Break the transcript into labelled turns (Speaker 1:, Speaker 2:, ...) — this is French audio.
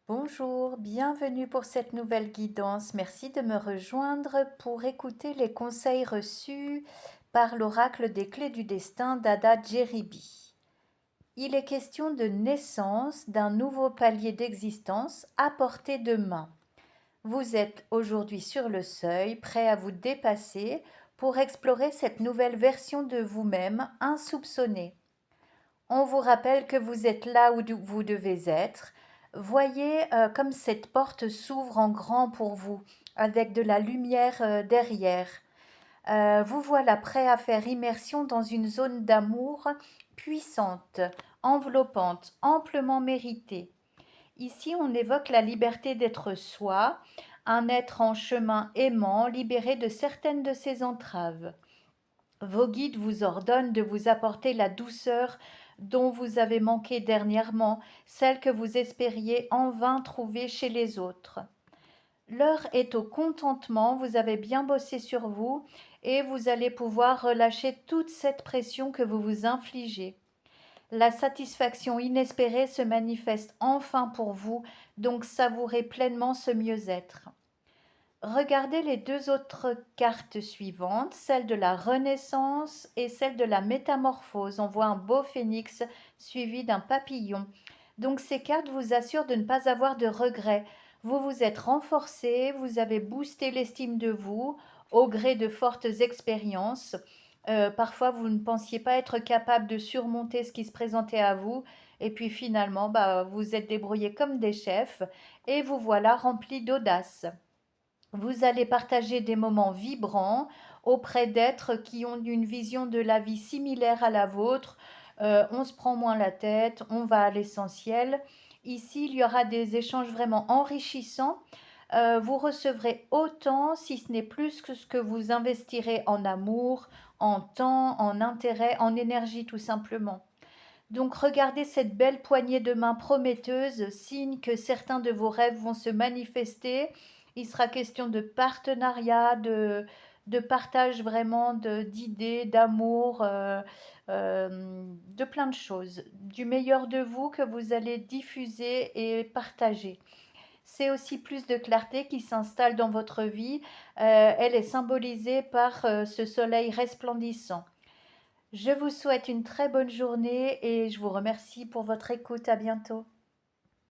Speaker 1: Bonjour, bienvenue pour cette nouvelle guidance. Merci de me rejoindre pour écouter les conseils reçus par l'oracle des clés du destin d'Ada Jeribi. Il est question de naissance d'un nouveau palier d'existence à portée de main. Vous êtes aujourd'hui sur le seuil, prêt à vous dépasser pour explorer cette nouvelle version de vous-même insoupçonnée. On vous rappelle que vous êtes là où vous devez être. Voyez comme cette porte s'ouvre en grand pour vous, avec de la lumière derrière. Vous voilà prêt à faire immersion dans une zone d'amour puissante, enveloppante, amplement méritée. Ici, on évoque la liberté d'être soi, un être en chemin aimant, libéré de certaines de ses entraves. Vos guides vous ordonnent de vous apporter la douceur dont vous avez manqué dernièrement, celle que vous espériez en vain trouver chez les autres. L'heure est au contentement, vous avez bien bossé sur vous et vous allez pouvoir relâcher toute cette pression que vous vous infligez. La satisfaction inespérée se manifeste enfin pour vous, donc savourez pleinement ce mieux-être. Regardez les deux autres cartes suivantes, celle de la Renaissance et celle de la Métamorphose. On voit un beau phénix suivi d'un papillon. Donc ces cartes vous assurent de ne pas avoir de regrets. Vous vous êtes renforcé, vous avez boosté l'estime de vous au gré de fortes expériences. Parfois, vous ne pensiez pas être capable de surmonter ce qui se présentait à vous. Et puis finalement, vous êtes débrouillé comme des chefs et vous voilà rempli d'audace. Vous allez partager des moments vibrants auprès d'êtres qui ont une vision de la vie similaire à la vôtre. On se prend moins la tête, on va à l'essentiel. Ici, il y aura des échanges vraiment enrichissants. Vous recevrez autant, si ce n'est plus que ce que vous investirez en amour, en temps, en intérêt, en énergie tout simplement. Donc regardez cette belle poignée de main prometteuse, signe que certains de vos rêves vont se manifester. Il sera question de partenariat, de partage vraiment d'idées, d'amour, de plein de choses. Du meilleur de vous que vous allez diffuser et partager. C'est aussi plus de clarté qui s'installe dans votre vie. Elle est symbolisée par ce soleil resplendissant. Je vous souhaite une très bonne journée et je vous remercie pour votre écoute. À bientôt.